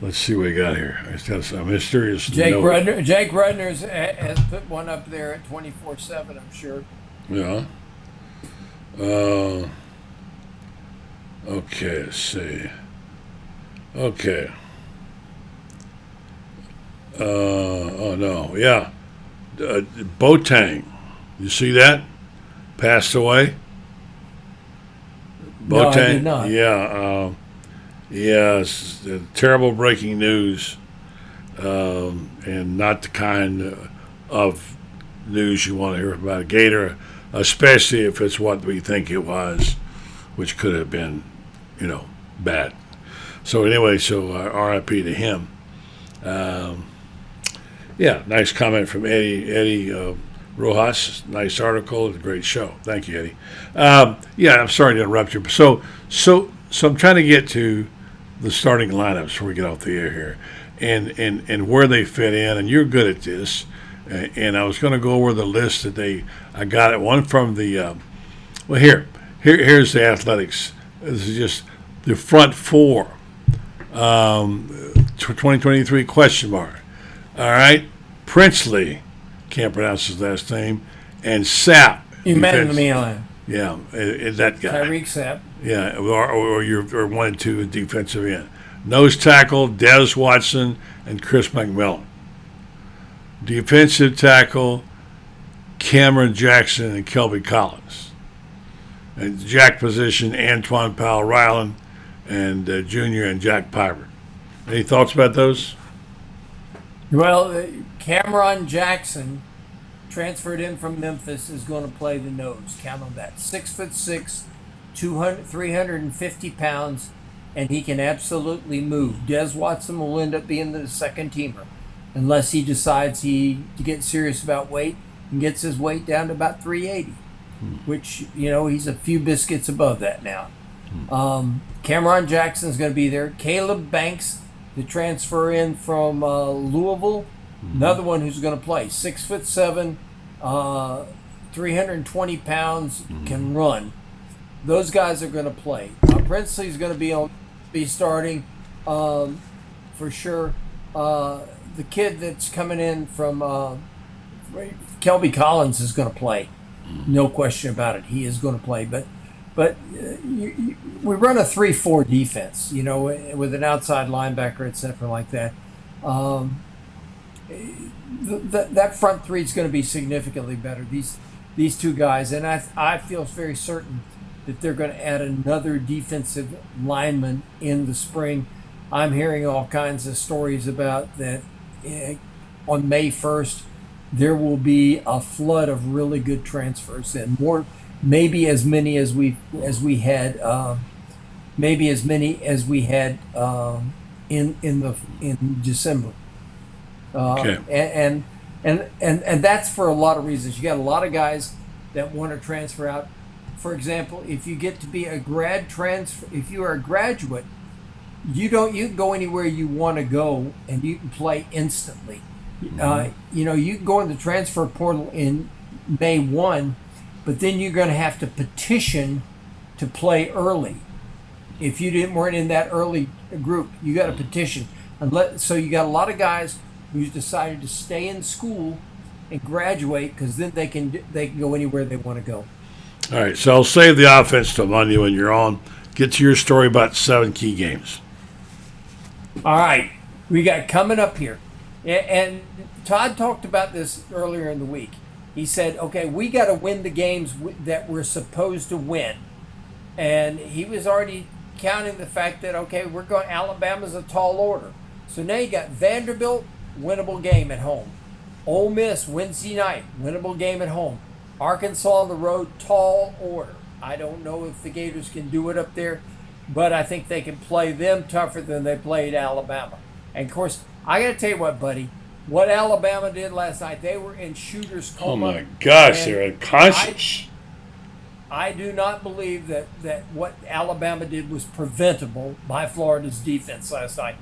Let's see what we got here. It's got a mysterious Jake note. Rudner. Jake Rudner has put one up there at 24/7. I'm sure. Yeah. Okay. Let's see. Okay. Oh no. Yeah. Boateng. You see that? Passed away. Boateng. No, I did not. Yeah. Yes, terrible breaking news, and not the kind of news you want to hear about a Gator, especially if it's what we think it was, which could have been, bad. So anyway, R.I.P. to him. Yeah, nice comment from Eddie Rojas. Nice article, a great show. Thank you, Eddie. Yeah, I'm sorry to interrupt you. So I'm trying to get to the starting lineups before we get off the air here, and where they fit in. And you're good at this. And I was going to go over the list that I got it. One from the here's the Athletics. This is just the front 4. 2023 question mark. All right, Princely, can't pronounce his last name, and Sapp. Emmanuel. Yeah, that guy. Tyreek Sapp. Yeah, or 1 and 2 defensive end. Nose tackle, Des Watson and Chris McMillan. Defensive tackle, Cameron Jackson and Kelby Collins. And jack position, Antoine Powell-Ryland and Junior and Jack Pyburn. Any thoughts about those? Well, Cameron Jackson, transferred in from Memphis, is going to play the nose. Count on that. 6'6", 350 pounds, and he can absolutely move. Des Watson will end up being the second teamer, unless he decides to get serious about weight and gets his weight down to about 380, which, he's a few biscuits above that now. Cameron Jackson's going to be there. Caleb Banks, the transfer in from Louisville, another one who's going to play. 6'7", 320 pounds, can run. Those guys are going to play. Princely's going to be starting for sure. The kid that's coming in from Kelby Collins is going to play. No question about it. He is going to play. But we run a 3-4 defense, with an outside linebacker, et cetera, like that. that front three is going to be significantly better. These two guys, and I feel very certain that they're going to add another defensive lineman in the spring. I'm hearing all kinds of stories about that. On May 1st, there will be a flood of really good transfers, and more, maybe as many as we had in December. Okay. And that's for a lot of reasons. You got a lot of guys that want to transfer out. For example, if you get to be a if you are a graduate, you can go anywhere you want to go and you can play instantly. You can go in the transfer portal in May 1, but then you're going to have to petition to play early. If you weren't in that early group, you got to petition. So you got a lot of guys who's decided to stay in school and graduate because then they can go anywhere they want to go. All right, so I'll save the offense till Monday when you're on. Get to your story about 7 key games. All right, we got coming up here. And Todd talked about this earlier in the week. He said, okay, we got to win the games that we're supposed to win. And he was already counting the fact that, okay, Alabama's a tall order. So now you got Vanderbilt, winnable game at home. Ole Miss, Wednesday night, winnable game at home. Arkansas on the road, tall order. I don't know if the Gators can do it up there, but I think they can play them tougher than they played Alabama. And, of course, I got to tell you what, buddy, what Alabama did last night, they were in shooter's coma. Oh, my gosh, they're unconscious. I do not believe that what Alabama did was preventable by Florida's defense last night.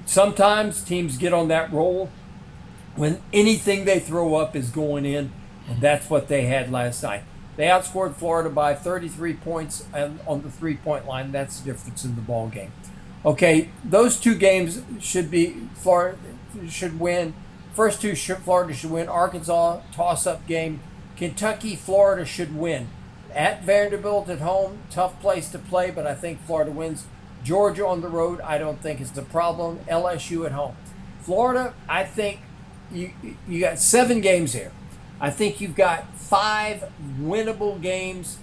Sometimes teams get on that roll when anything they throw up is going in, and that's what they had last night. They outscored Florida by 33 points on the three-point line. That's the difference in the ball game. Okay, those two games Florida should win. First two, Florida should win. Arkansas, toss-up game. Kentucky, Florida should win. At Vanderbilt at home, tough place to play, but I think Florida wins. Georgia on the road, I don't think is the problem. LSU at home. Florida, I think you got 7 games here. I think you've got 5 winnable games.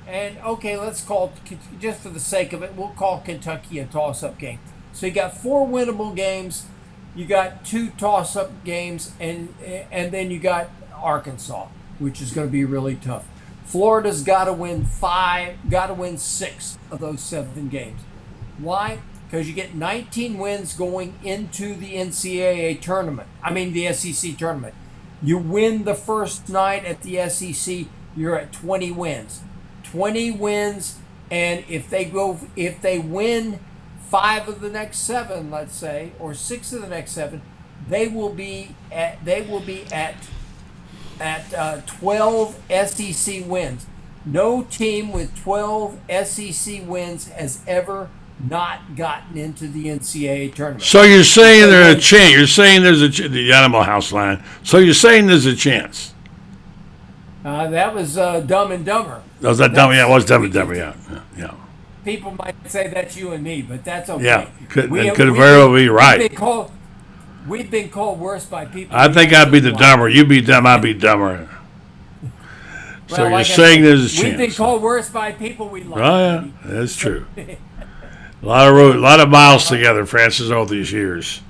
And, okay, let's call, just for the sake of it, we'll call Kentucky a toss-up game. So you got 4 winnable games. You got 2 toss-up games, and then you got Arkansas, which is going to be really tough. Florida's got to win 6 of those 7 games. Why? Because you get 19 wins going into the NCAA tournament. the SEC tournament. You win the first night at the SEC, you're at 20 wins. 20 wins, and if they win 5 of the next 7, let's say, or 6 of the next 7, they will be at 12 SEC wins. No team with 12 SEC wins has ever not gotten into the NCAA tournament. So you're saying there's a chance. You're saying there's the Animal House line. So you're saying there's a chance. That was Dumb and Dumber. Was that Dumb? Yeah, it was Dumb and Dumber. Yeah. People might say that's you and me, but that's okay. Yeah, could very well be right. We've been called worse by people. I think I'd be the dumber. You'd be dumb. I'd be dumber. So you're saying there's a chance. We've been called worse by people we love. Oh yeah, that's true. A lot of miles together, Francis, all these years.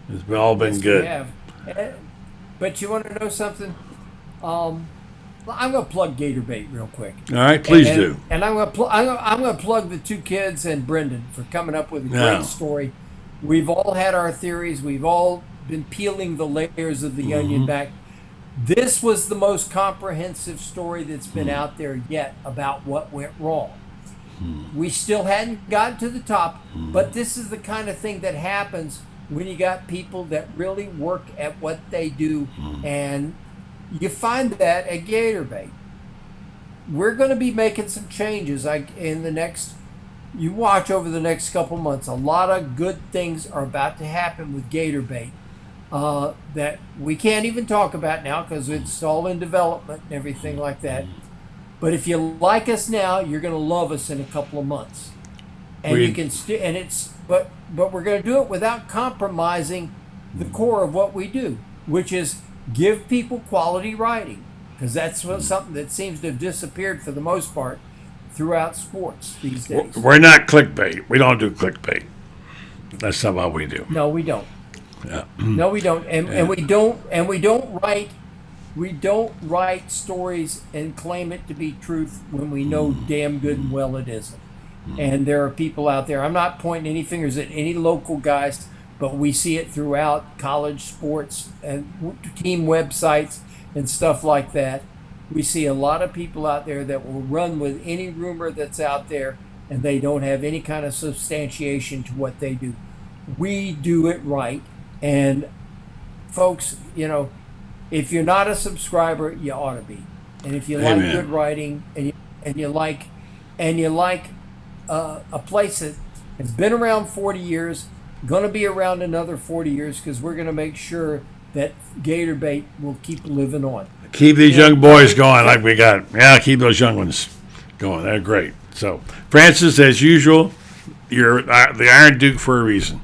It's all been good. We have. But you want to know something? I'm going to plug Gator Bait real quick. All right, please do. And I'm going to plug the 2 kids and Brendan for coming up with a great story. We've all had our theories. We've all been peeling the layers of the onion back. This was the most comprehensive story that's been out there yet about what went wrong. We still hadn't gotten to the top, but this is the kind of thing that happens when you got people that really work at what they do, and you find that at Gator Bait. We're going to be making some changes you watch over the next couple months. A lot of good things are about to happen with Gator Bait that we can't even talk about now because it's all in development and everything like that. But if you like us now, you're going to love us in a couple of months. And you can but we're going to do it without compromising the core of what we do, which is give people quality writing, because that's something that seems to have disappeared for the most part throughout sports these days. We're not clickbait. We don't do clickbait. That's not what we do. No, we don't. Yeah. No, we don't, and we don't write stories and claim it to be truth when we know damn good and well it isn't. And there are people out there. I'm not pointing any fingers at any local guys, but we see it throughout college sports and team websites and stuff like that. We see a lot of people out there that will run with any rumor that's out there, and they don't have any kind of substantiation to what they do. We do it right. And folks, if you're not a subscriber, you ought to be. And if you like good writing and you like a place that has been around 40 years, going to be around another 40 years, because we're going to make sure that Gator Bait will keep living on. Keep these young boys going like we got. Yeah, keep those young ones going. They're great. So, Francis, as usual, you're the Iron Duke for a reason,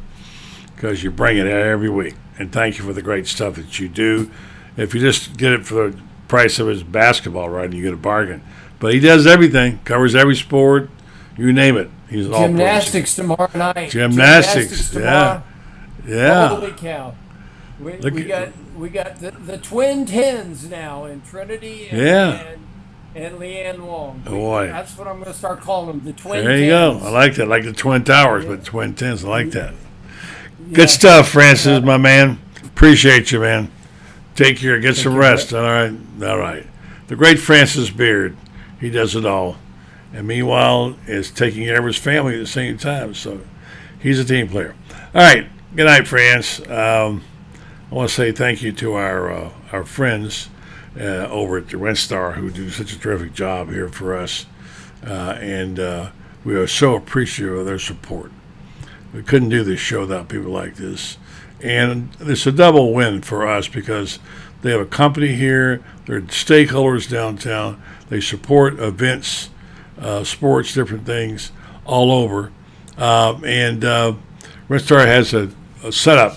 because you bring it every week. And thank you for the great stuff that you do. If you just get it for the price of his basketball, right, you get a bargain. But he does everything, covers every sport, you name it. He's an Gymnastics tomorrow night. Gymnastics tomorrow. Yeah. Holy cow. We got the twin tens now in Trinity and Leanne Long. Boy. That's what I'm going to start calling them, the twin tens. There you go. I like that. Like the Twin Towers, but twin tens. I like that. Good stuff, Francis, my man. Appreciate you, man. Take care. Get some rest. All right. All right. The great Francis Beard. He does it all. And meanwhile, is taking care of his family at the same time. So he's a team player. All right. Good night, friends. I want to say thank you to our friends over at the Rentstar who do such a terrific job here for us. And we are so appreciative of their support. We couldn't do this show without people like this. And it's a double win for us because they have a company here. They're stakeholders downtown. They support events, sports, different things all over. And Rentstar has a setup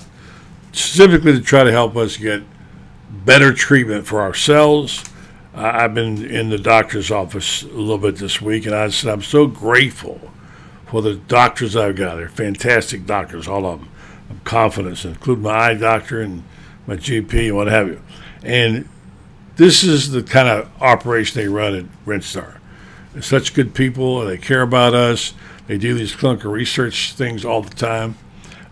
specifically to try to help us get better treatment for ourselves. I've been in the doctor's office a little bit this week, and I said I'm so grateful for the doctors I've got. They're fantastic doctors, all of them. I'm confident, including my eye doctor and my GP and what have you. And this is the kind of operation they run at Rentstar. They're such good people. They care about us. They do these clinical research things all the time.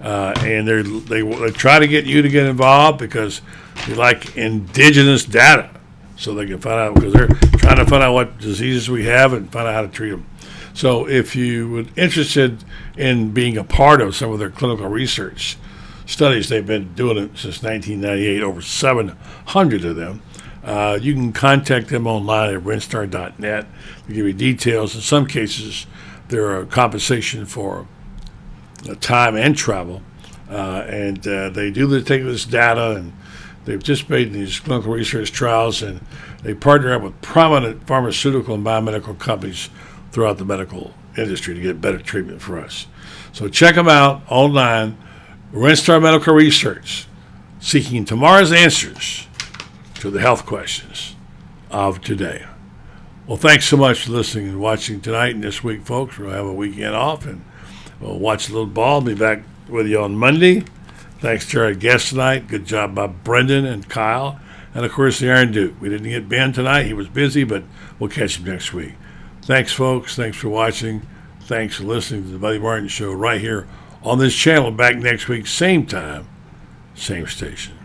And they try to get you to get involved because they like indigenous data so they can find out, because they're trying to find out what diseases we have and find out how to treat them. So if you were interested in being a part of some of their clinical research studies, they've been doing it since 1998, over 700 of them. You can contact them online at rentstar.net. They give you details. In some cases, there are compensation for time and travel. And they take this data, and they've just made these clinical research trials, and they partner up with prominent pharmaceutical and biomedical companies throughout the medical industry to get better treatment for us. So check them out online, Rentstar Medical Research, seeking tomorrow's answers to the health questions of today. Well, thanks so much for listening and watching tonight and this week, folks. We'll have a weekend off, and we'll watch a little ball. Be back with you on Monday. Thanks to our guests tonight. Good job by Brendan and Kyle. And, of course, the Iron Duke. We didn't get Ben tonight. He was busy, but we'll catch him next week. Thanks, folks. Thanks for watching. Thanks for listening to the Buddy Martin Show right here on this channel. Back next week, same time, same station.